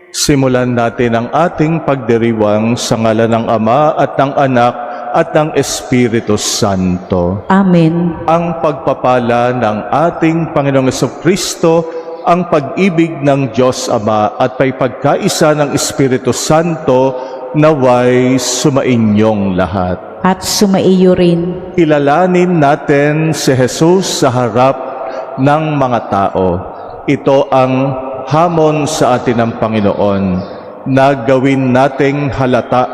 Simulan natin ang ating pagdiriwang sa ngalan ng Ama at ng Anak at ng Espiritu Santo. Amen. Ang pagpapala ng ating Panginoong Jesucristo, ang pag-ibig ng Diyos Ama at may pagkaisa ng Espiritu Santo naway sumainyong lahat. At sumaiyo rin. Kilalanin natin si Jesus sa harap ng mga tao. Ito ang hamon sa atin ng Panginoon na gawin nating halata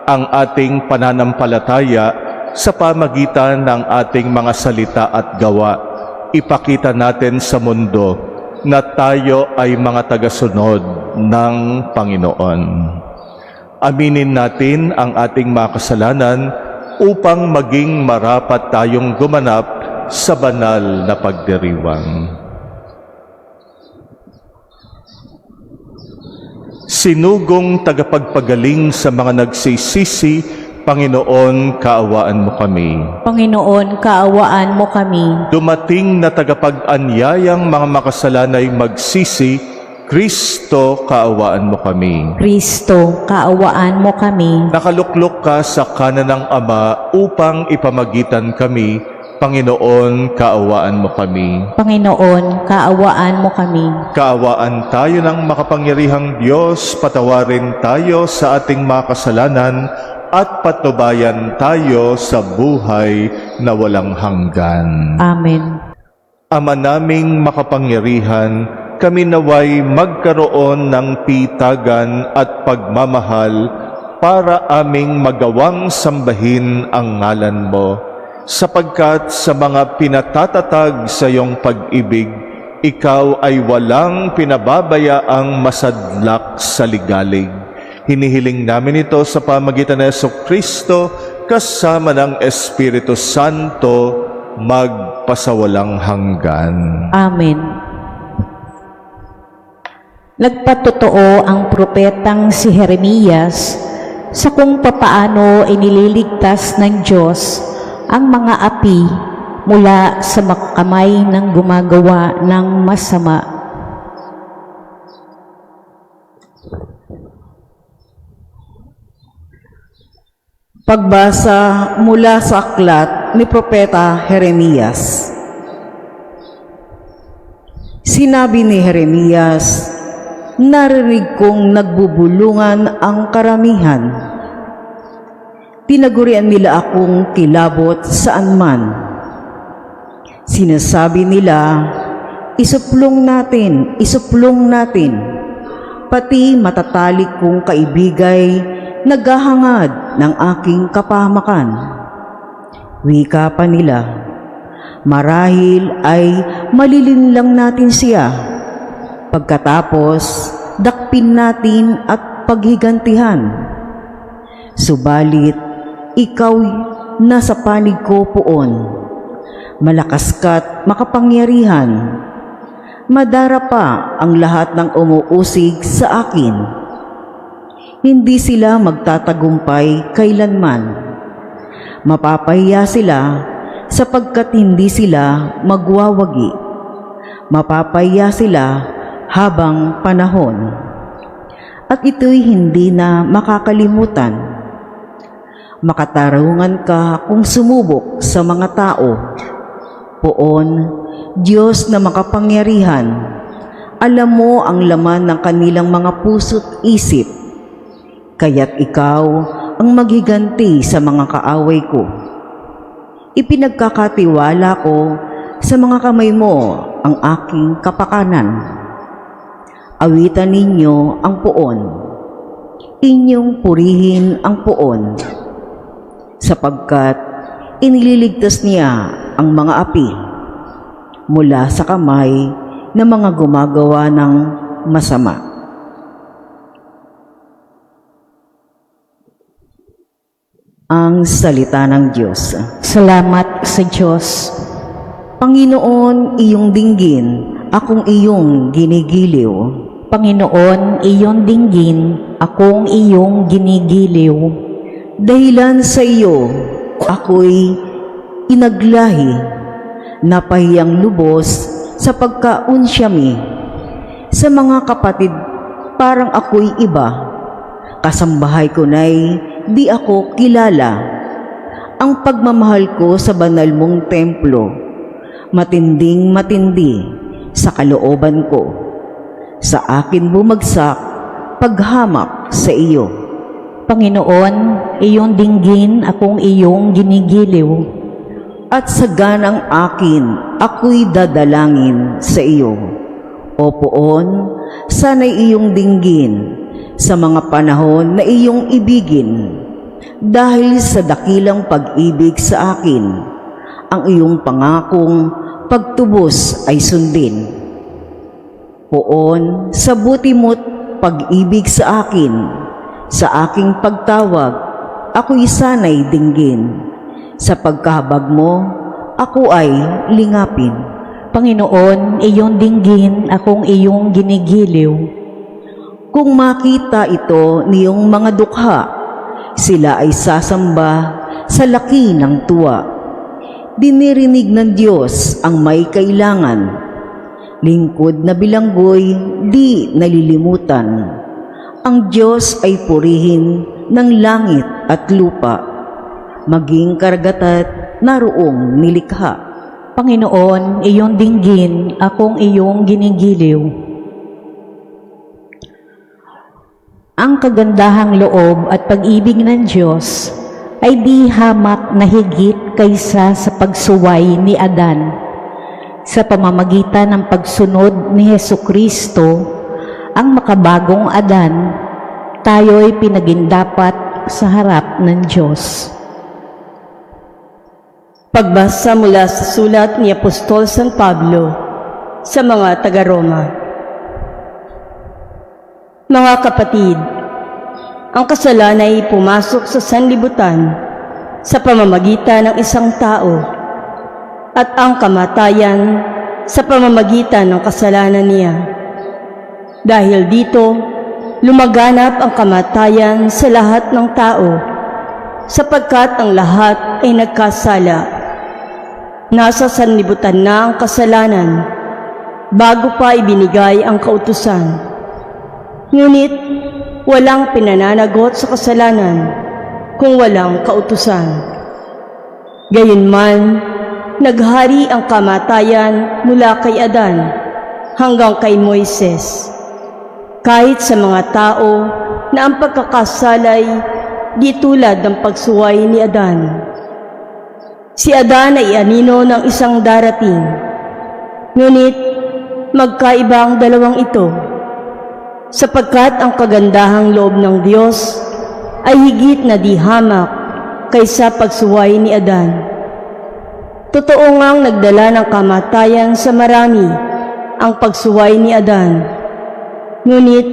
ang ating pananampalataya sa pamagitan ng ating mga salita at gawa. Ipakita natin sa mundo na tayo ay mga tagasunod ng Panginoon. Aminin natin ang ating mga kasalanan upang maging marapat tayong gumanap sa banal na pagdiriwang. Sinugong tagapagpagaling sa mga nagsisisi, Panginoon, kaawaan mo kami. Panginoon, kaawaan mo kami. Dumating na tagapag-anyayang mga makasalanay magsisi, Kristo, kaawaan mo kami. Kristo, kaawaan mo kami. Nakaluklok ka sa kanan ng Ama upang ipamagitan kami, Panginoon, kaawaan mo kami. Panginoon, kaawaan mo kami. Kaawaan tayo ng makapangyarihang Diyos, patawarin tayo sa ating mga kasalanan at patnubayan tayo sa buhay na walang hanggan. Amen. Ama naming makapangyarihan, kami naway magkaroon ng pitagan at pagmamahal para aming magawang sambahin ang ngalan mo, sapagkat sa mga pinatatatag sa iyong pag-ibig, ikaw ay walang pinababayaang masadlak sa ligalig. Hinihiling namin ito sa pamagitan ng Jesucristo kasama ng Espiritu Santo magpasawalang hanggan. Amen. Nagpatotoo ang propetang si Jeremias sa kung papaano inililigtas ng Diyos ang mga api mula sa kamay ng gumagawa ng masama. Pagbasa mula sa aklat ni Propeta Jeremias. Sinabi ni Jeremias, "Narinig kong nagbubulungan ang karamihan. Tinagurian nila akong kilabot saan man. Sinasabi nila, isuplong natin, pati matatalik kong kaibigay naghahangad ng aking kapahamakan. Wika pa nila, marahil ay malilinlang natin siya. Pagkatapos, dakpin natin at paghigantihan. Subalit, ikaw nasa panig ko poon. Malakas ka't makapangyarihan. Madara pa ang lahat ng umuusig sa akin. Hindi sila magtatagumpay kailanman. Mapapahiya sila sapagkat hindi sila magwawagi. Mapapahiya sila habang panahon. At ito'y hindi na makakalimutan. Makatarungan ka kung sumubok sa mga tao. Poon, Diyos na makapangyarihan, alam mo ang laman ng kanilang mga puso't isip. Kaya't ikaw ang maghiganti sa mga kaaway ko. Ipinagkakatiwala ko sa mga kamay mo ang aking kapakanan. Awitan ninyo ang poon. Inyong purihin ang poon. Sapagkat inililigtas niya ang mga api mula sa kamay ng mga gumagawa ng masama. Ang salita ng Diyos. Salamat sa Diyos. Panginoon, iyong dinggin, akong iyong ginigiliw. Panginoon, iyong dinggin, akong iyong ginigiliw. Dahilan sa iyo, ako'y inaglahi, napahiyang lubos sa pagkaunsyami sa mga kapatid parang ako'y iba. Kasambahay ko na'y di ako kilala. Ang pagmamahal ko sa banal mong templo, matinding matindi sa kalooban ko. Sa akin bumagsak paghamak sa iyo. Panginoon, iyong dinggin akong iyong ginigiliw. At sa ganang akin, ako'y dadalangin sa iyo. O Poon, sana'y iyong dinggin sa mga panahon na iyong ibigin. Dahil sa dakilang pag-ibig sa akin, ang iyong pangakong pagtubos ay sundin. Poon, sa buti mo't pag-ibig sa akin, sa aking pagtawag, ako'y sana'y dinggin. Sa pagkahabag mo, ako ay lingapin. Panginoon, iyong dinggin akong iyong ginigiliw. Kung makita ito niyong mga dukha, sila ay sasamba sa laki ng tuwa. Dinirinig ng Diyos ang may kailangan. Lingkod na bilanggoy, di nalilimutan. Ang Diyos ay purihin ng langit at lupa. Maging karagatat naroong nilikha. Panginoon, iyong dinggin akong iyong ginigiliw. Ang kagandahang loob at pag-ibig ng Diyos ay di hamak na higit kaysa sa pagsuway ni Adan. Sa pamamagitan ng pagsunod ni Hesukristo, ang makabagong Adan, tayo'y pinagindapat sa harap ng Diyos. Pagbasa mula sa sulat ni Apostol San Pablo sa mga taga-Roma. Mga kapatid, ang kasalanan ay pumasok sa sanlibutan sa pamamagitan ng isang tao at ang kamatayan sa pamamagitan ng kasalanan niya. Dahil dito, lumaganap ang kamatayan sa lahat ng tao sapagkat ang lahat ay nagkasala. Nasa sanlibutan na ang kasalanan bago pa ibinigay ang kautusan. Ngunit walang pinananagot sa kasalanan kung walang kautusan. Gayunman, naghari ang kamatayan mula kay Adan hanggang kay Moises. Kahit sa mga tao na ang pagkakasalay di tulad ng pagsuway ni Adan. Si Adan ay anino ng isang darating, ngunit magkaiba ang dalawang ito, sapagkat ang kagandahang loob ng Diyos ay higit na di hamak kaysa pagsuway ni Adan. Totoo ngang nagdala ng kamatayan sa marami ang pagsuway ni Adan, ngunit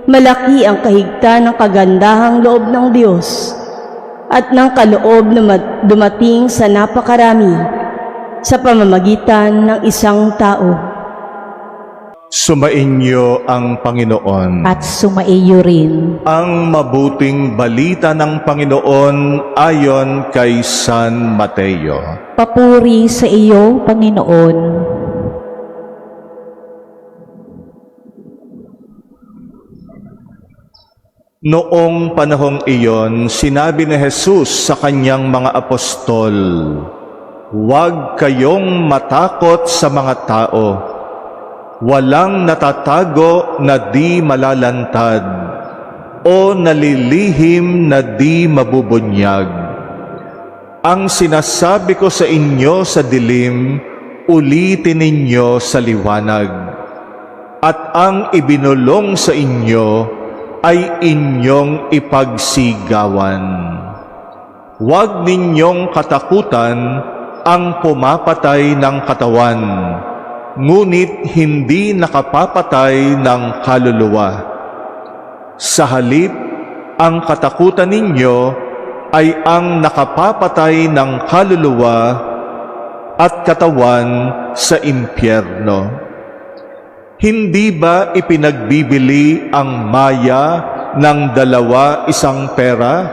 malaki ang kahigtan ng kagandahang loob ng Diyos at ng kaloob na dumating sa napakarami sa pamamagitan ng isang tao. Sumainyo ang Panginoon. At sumaiyo rin. Ang mabuting balita ng Panginoon ayon kay San Mateo. Papuri sa iyo, Panginoon. Noong panahong iyon, sinabi ni Jesus sa kanyang mga apostol, "Huwag kayong matakot sa mga tao. Walang natatago na di malalantad o nalilihim na di mabubunyag. Ang sinasabi ko sa inyo sa dilim, ulitin ninyo sa liwanag. At ang ibinulong sa inyo ay inyong ipagsigawan. Huwag ninyong katakutan ang pumapatay ng katawan, ngunit hindi nakapapatay ng kaluluwa. Sa halip, ang katakutan ninyo ay ang nakapapatay ng kaluluwa at katawan sa impyerno. Hindi ba ipinagbibili ang maya ng 2 pera?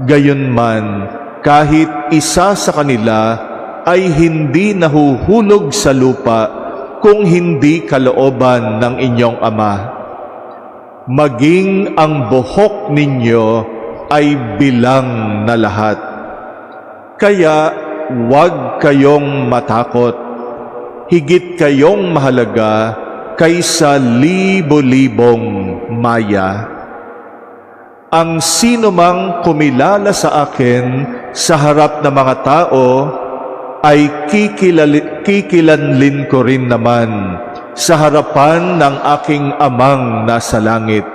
Gayunman, kahit isa sa kanila ay hindi nahuhulog sa lupa kung hindi kalooban ng inyong Ama. maging ang buhok ninyo ay bilang na lahat. Kaya huwag kayong matakot, higit kayong mahalaga kaysa libo-libong maya. Ang sinumang kumilala sa akin sa harap ng mga tao ay kikilanlin ko rin naman sa harapan ng aking amang nasa langit.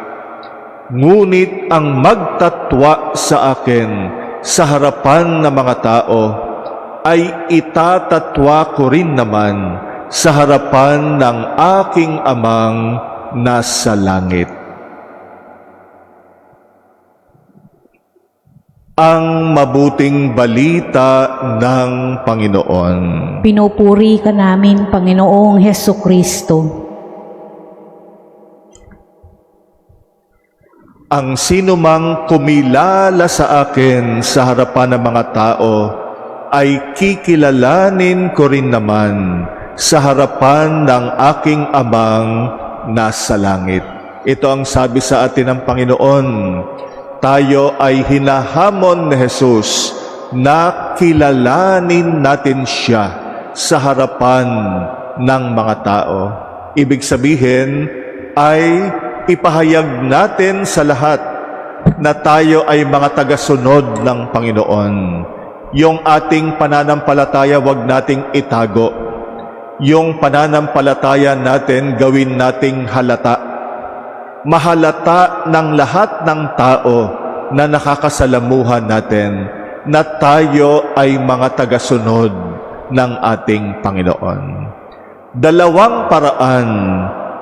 Ngunit ang magtatwa sa akin sa harapan ng mga tao ay itatatwa ko rin naman sa harapan ng aking amang nasa langit. Ang mabuting balita ng Panginoon. Pinupuri ka namin, Panginoong Hesukristo. Ang sinumang kumilala sa akin sa harapan ng mga tao ay kikilalanin ko rin naman sa harapan ng aking amang nasa langit. Ito ang sabi sa atin ng Panginoon. Tayo ay hinahamon ni Jesus na kilalanin natin siya sa harapan ng mga tao. Ibig sabihin ay ipahayag natin sa lahat na tayo ay mga tagasunod ng Panginoon. Yung ating pananampalataya, wag nating itago. Yung pananampalataya natin, gawin nating halata. Mahalata ng lahat ng tao na nakakasalamuhan natin na tayo ay mga tagasunod ng ating Panginoon. Dalawang paraan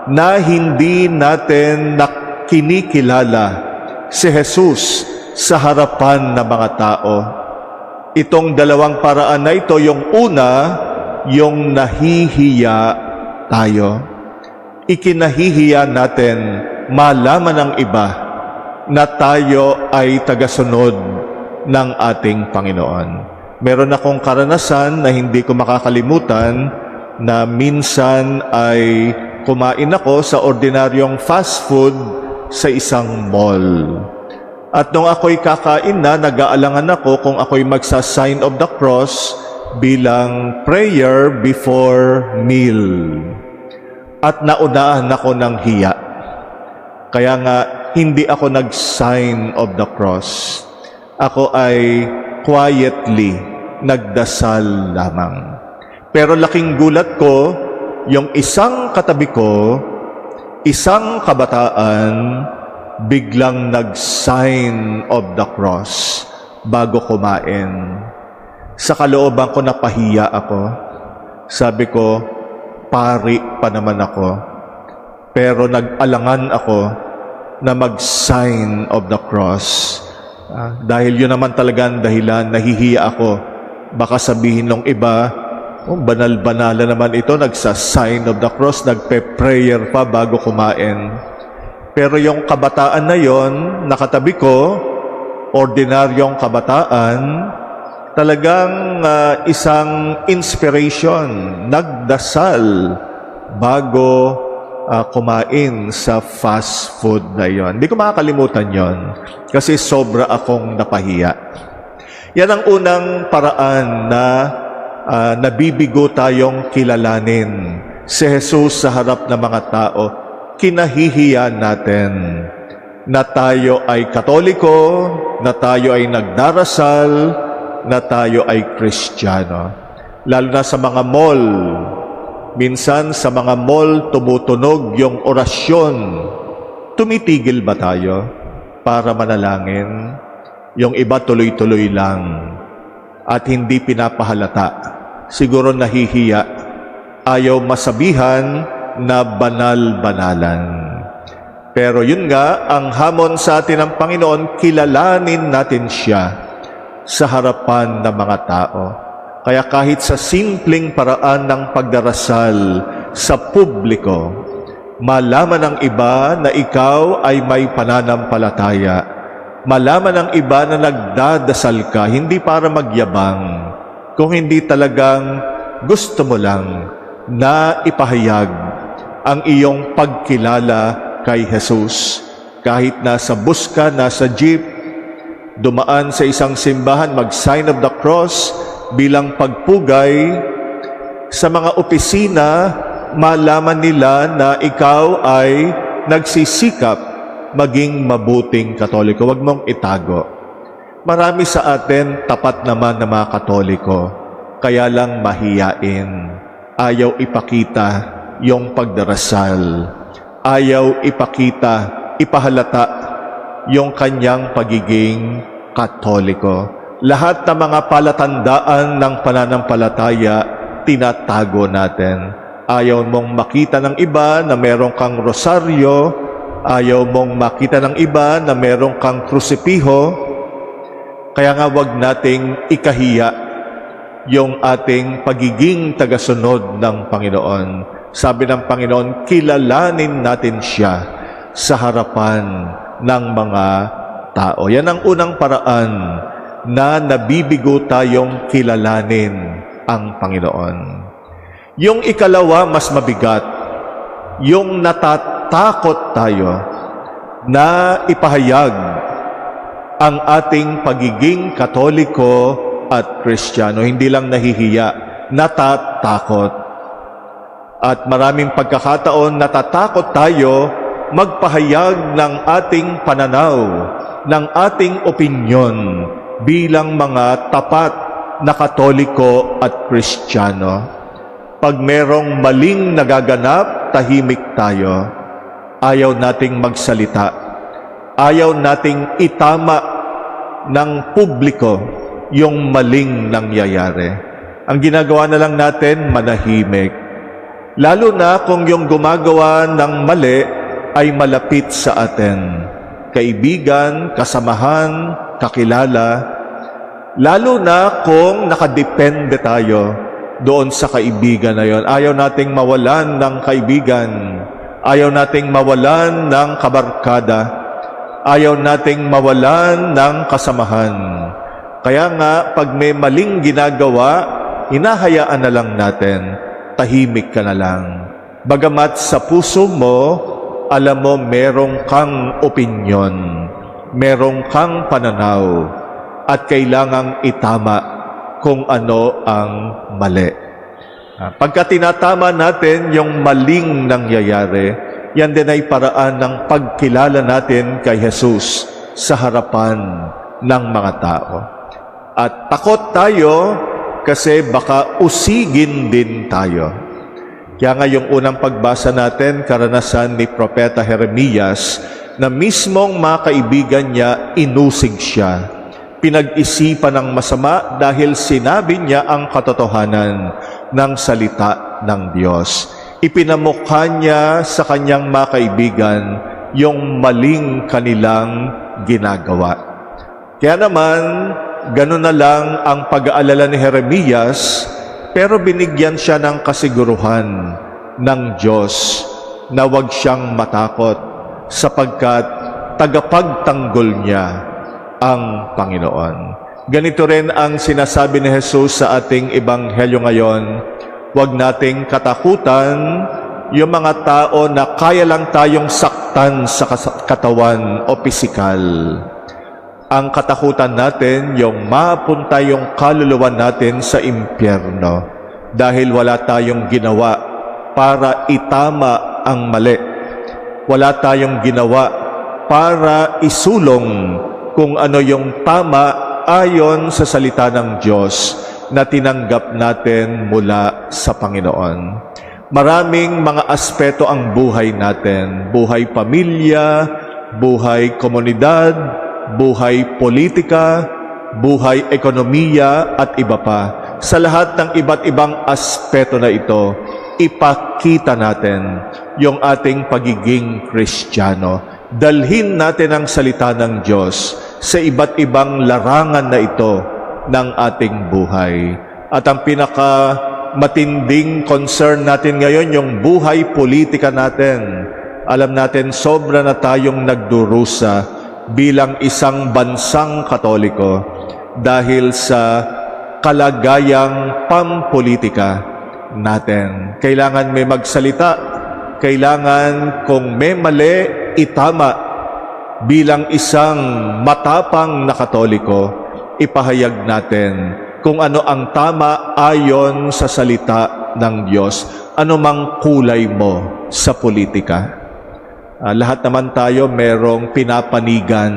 na hindi natin kinikilala si Jesus sa harapan ng mga tao. Itong dalawang paraan na ito, yung una, yung nahihiya tayo. Ikinahihiya natin malaman ng iba na tayo ay tagasunod ng ating Panginoon. Meron akong karanasan na hindi ko makakalimutan na minsan ay kumain ako sa ordinaryong fast food sa isang mall. At nung ako'y kakain na, nag-aalangan ako kung ako'y magsa-sign of the cross bilang prayer before meal. At naunahan ako ng hiya. Kaya nga, hindi ako nag-sign of the cross. Ako ay quietly nagdasal lamang. Pero laking gulat ko, yung isang katabi ko, isang kabataan, biglang nag-sign of the cross bago kumain. Sa kalooban ko, napahiya ako. Sabi ko, pari pa naman ako. Pero nag-alangan ako na mag-sign of the cross. Dahil yun naman talaga ang dahilan, nahihiya ako. Baka sabihin ng iba, banal-banala naman ito, nagsa-sign of the cross, nagpe-prayer pa bago kumain. Pero yung kabataan na yon, nakatabi ko, ordinaryong kabataan, talagang isang inspiration, nagdasal bago kumain sa fast food na yon. Hindi ko makakalimutan yon kasi sobra akong napahiya. Yan ang unang paraan na nabibigo tayong kilalanin si Jesus sa harap ng mga tao. Kinahihiya natin na tayo ay Katoliko, na tayo ay nagdarasal, na tayo ay Kristiyano. Lalo na sa mga mall. Minsan sa mga mall, tumutunog yung orasyon. Tumitigil ba tayo para manalangin? Yung iba tuloy-tuloy lang at hindi pinapahalata. Siguro nahihiya. Ayaw masabihan na banal-banalan. Pero yun nga, ang hamon sa atin ng Panginoon, kilalanin natin siya sa harapan ng mga tao. Kaya kahit sa simpleng paraan ng pagdarasal sa publiko, malaman ng iba na ikaw ay may pananampalataya. Malaman ng iba na nagdadasal ka, hindi para magyabang, kung hindi talagang gusto mo lang na ipahayag ang iyong pagkilala kay Jesus. Kahit nasa bus ka, nasa jeep, dumaan sa isang simbahan, mag-sign of the cross bilang pagpugay, sa mga opisina, malaman nila na ikaw ay nagsisikap maging mabuting Katoliko. Huwag mong itago. Marami sa atin tapat naman na mga Katoliko, kaya lang mahiyain. Ayaw ipakita yung pagdarasal. Ayaw ipakita, ipahalata yung kanyang pagiging Katoliko. Lahat ng mga palatandaan ng pananampalataya, tinatago natin. Ayaw mong makita ng iba na meron kang rosaryo, ayaw mong makita ng iba na meron kang krusipiho, kaya nga wag nating ikahiya yung ating pagiging tagasunod ng Panginoon. Sabi ng Panginoon, kilalanin natin siya sa harapan ng mga tao. Yan ang unang paraan na nabibigo tayong kilalanin ang Panginoon. Yung ikalawa, mas mabigat. Yung natatakot tayo na ipahayag ang ating pagiging Katoliko at Kristiyano. Hindi lang nahihiya, natatakot. At maraming pagkakataon, natatakot tayo magpahayag ng ating pananaw, ng ating opinyon bilang mga tapat na Katoliko at Kristiyano. Pag merong maling nagaganap, tahimik tayo. Ayaw nating magsalita. Ayaw nating itama ng publiko yung maling nangyayari. Ang ginagawa na lang natin, manahimik. Lalo na kung yung gumagawa ng mali ay malapit sa atin. Kaibigan, kasamahan, kakilala. Lalo na kung nakadepende tayo doon sa kaibigan na yon. Ayaw nating mawalan ng kaibigan. Ayaw nating mawalan ng kabarkada. Ayaw nating mawalan ng kasamahan. Kaya nga, pag may maling ginagawa, hinahayaan na lang natin, tahimik ka na lang. Bagamat sa puso mo, alam mo merong kang opinyon, merong kang pananaw, at kailangang itama kung ano ang mali. Pagka tinatama natin yung maling nangyayari, yan din ay paraan ng pagkilala natin kay Jesus sa harapan ng mga tao. At takot tayo kasi baka usigin din tayo. Kaya nga yung unang pagbasa natin, karanasan ni Propeta Jeremias, na mismong mga kaibigan niya, inusig siya. Pinag-isipan ng masama dahil sinabi niya ang katotohanan ng salita ng Diyos. Ipinamukha niya sa kanyang mga kaibigan yung maling kanilang ginagawa. Kaya naman, ganun na lang ang pag-aalala ni Jeremias, pero binigyan siya ng kasiguruhan ng Diyos na huwag siyang matakot sapagkat tagapagtanggol niya ang Panginoon. Ganito rin ang sinasabi ni Jesus sa ating ebanghelyo ngayon. Huwag nating katakutan yung mga tao na kaya lang tayong saktan sa katawan o pisikal. Ang katakutan natin, yung mapunta yung kaluluwa natin sa impyerno dahil wala tayong ginawa para itama ang mali. Wala tayong ginawa para isulong kung ano yung tama ayon sa salita ng Diyos na tinanggap natin mula sa Panginoon. Maraming mga aspeto ang buhay natin. Buhay pamilya, buhay komunidad, buhay politika, buhay ekonomiya, at iba pa. Sa lahat ng iba't ibang aspeto na ito, ipakita natin yung ating pagiging Kristiyano. Dalhin natin ang salita ng Diyos sa iba't ibang larangan na ito ng ating buhay. At ang matinding concern natin ngayon, yung buhay politika natin. Alam natin, sobra na tayong nagdurusa bilang isang bansang Katoliko dahil sa kalagayang pampolitika natin. Kailangan may magsalita. Kailangan kung may mali, itama bilang isang matapang na Katoliko, ipahayag natin kung ano ang tama ayon sa salita ng Diyos, anumang kulay mo sa politika. Lahat naman tayo merong pinapanigan.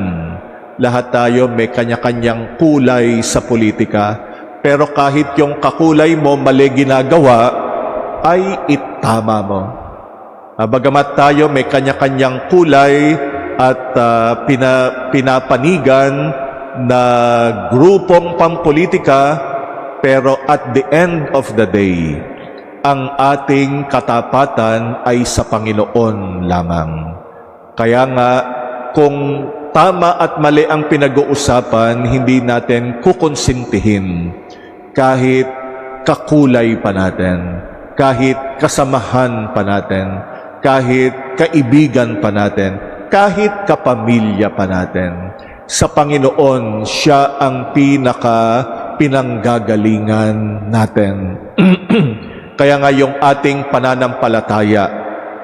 Lahat tayo may kanya-kanyang kulay sa politika. Pero kahit yung kakulay mo mali ginagawa, ay itama mo. Bagamat tayo may kanya-kanyang kulay at pinapanigan na grupong pampolitika, pero at the end of the day, ang ating katapatan ay sa Panginoon lamang. Kaya nga, kung tama at mali ang pinag-uusapan, hindi natin kukonsintihin kahit kakulay pa natin, kahit kasamahan pa natin, kahit kaibigan pa natin, kahit kapamilya pa natin. Sa Panginoon, siya ang pinanggagalingan natin. Kaya nga yung ating pananampalataya,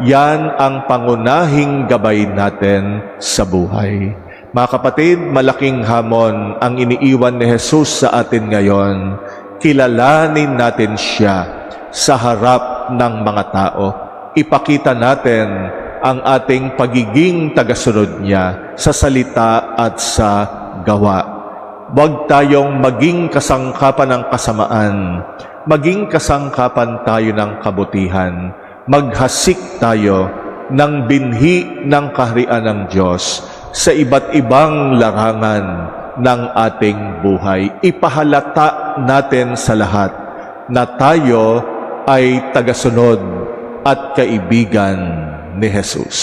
yan ang pangunahing gabay natin sa buhay. Mga kapatid, malaking hamon ang iniiwan ni Jesus sa atin ngayon. Kilalanin natin siya sa harap ng mga tao. Ipakita natin ang ating pagiging tagasunod niya sa salita at sa gawa. Huwag tayong maging kasangkapan ng kasamaan. Maging kasangkapan tayo ng kabutihan. Maghasik tayo ng binhi ng kaharian ng Diyos sa iba't ibang larangan ng ating buhay. Ipahalata natin sa lahat na tayo ay tagasunod at kaibigan ni Jesus.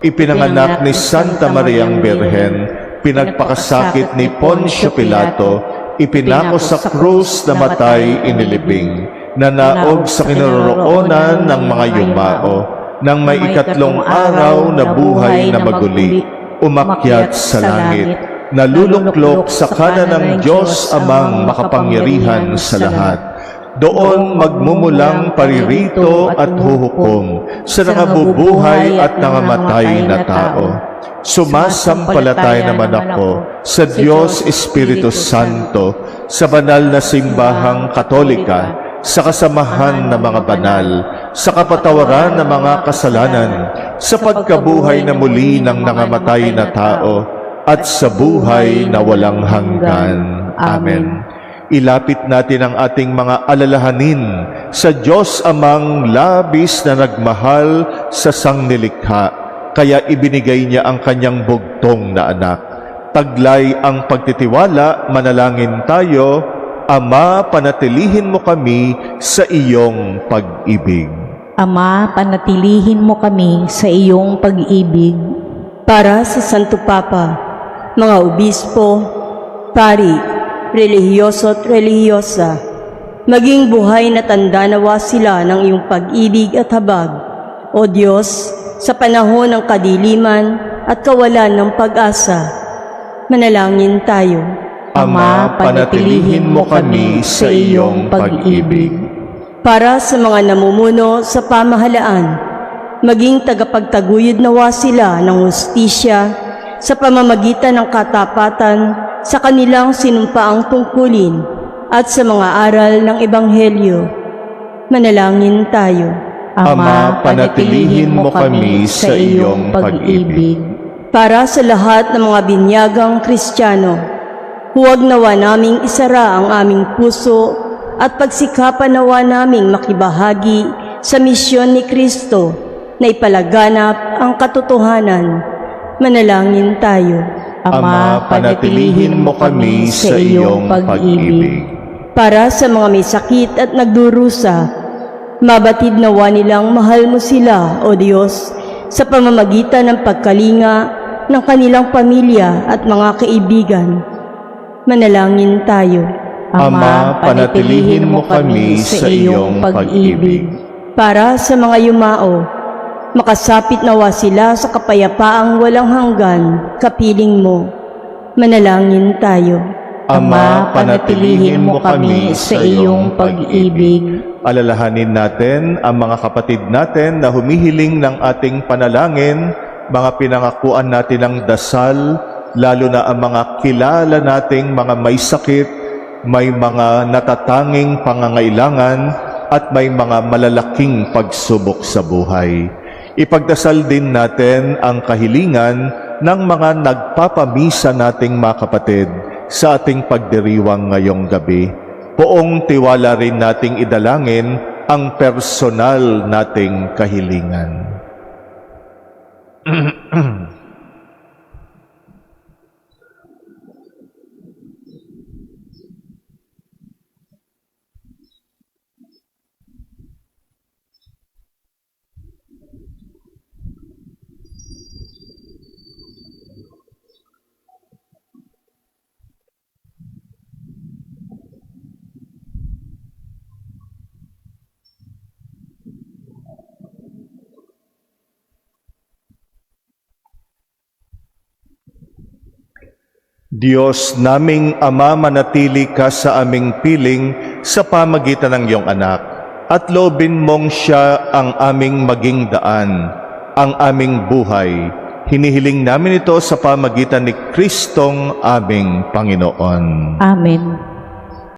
Ipinanganak ni Santa Mariang Birhen, pinagpakasakit ni Poncio Pilato, ipinako sa krus, namatay, inilibing, nanaog sa kinaroroonan ng mga yumao, nang may ikatlong araw na buhay na maguli, umakyat sa langit, naluluklok sa kanan ng Diyos Amang makapangyarihan sa lahat. Doon magmumulang paririto at huhukom sa nangabubuhay at nangamatay na tao. Sumasampalatay naman ako sa Diyos Espiritu Santo, sa banal na simbahang Katolika, sa kasamahan ng mga banal, sa kapatawaran ng mga kasalanan, sa pagkabuhay na muli ng nangamatay na tao, at sa buhay na walang hanggan. Amen. Ilapit natin ang ating mga alalahanin sa Diyos Amang labis na nagmahal sa sangnilikha, kaya ibinigay niya ang kanyang bugtong na anak. Taglay ang pagtitiwala, manalangin tayo. Ama, panatilihin mo kami sa iyong pag-ibig. Ama, panatilihin mo kami sa iyong pag-ibig. Para sa Santo Papa, mga obispo, pari, relihiyoso at relihiyosa, maging buhay na tanda nawa sila ng iyong pag-ibig at habag, O Diyos, sa panahon ng kadiliman at kawalan ng pag-asa. Manalangin tayo. Ama, panatilihin mo kami sa iyong pag-ibig. Para sa mga namumuno sa pamahalaan, maging tagapagtaguyod nawa sila ng hustisya sa pamamagitan ng katapatan sa kanilang sinumpaang tungkulin at sa mga aral ng Ebanghelyo. Manalangin tayo. Ama, panatilihin mo kami sa iyong pag-ibig. Para sa lahat ng mga binyagang Kristiyano, huwag nawa naming isara ang aming puso at pagsikapan nawa naming makibahagi sa misyon ni Kristo na ipalaganap ang katotohanan. Manalangin tayo. Ama, panatilihin mo kami sa iyong pag-ibig. Para sa mga may sakit at nagdurusa, mabatid nawa nilang mahal mo sila, O Diyos, sa pamamagitan ng pagkalinga ng kanilang pamilya at mga kaibigan. Manalangin tayo. Ama, panatilihin mo kami sa iyong pag-ibig. Para sa mga yumao, makasapit nawa sila sa kapayapaang walang hanggan, kapiling mo. Manalangin tayo. Ama, panatilihin mo kami sa iyong pag-ibig. Alalahanin natin ang mga kapatid natin na humihiling ng ating panalangin mga pinangakuan natin ng dasal, lalo na ang mga kilala nating mga may sakit, may mga natatanging pangangailangan, at may mga malalaking pagsubok sa buhay. Ipagdasal din natin ang kahilingan ng mga nagpapamisa nating mga kapatid sa ating pagdiriwang ngayong gabi. Poong tiwala rin nating idalangin ang personal nating kahilingan. Diyos naming Ama, manatili ka sa aming piling sa pamagitan ng iyong anak, at loobin mong siya ang aming maging daan, ang aming buhay. Hinihiling namin ito sa pamagitan ni Kristong aming Panginoon. Amen.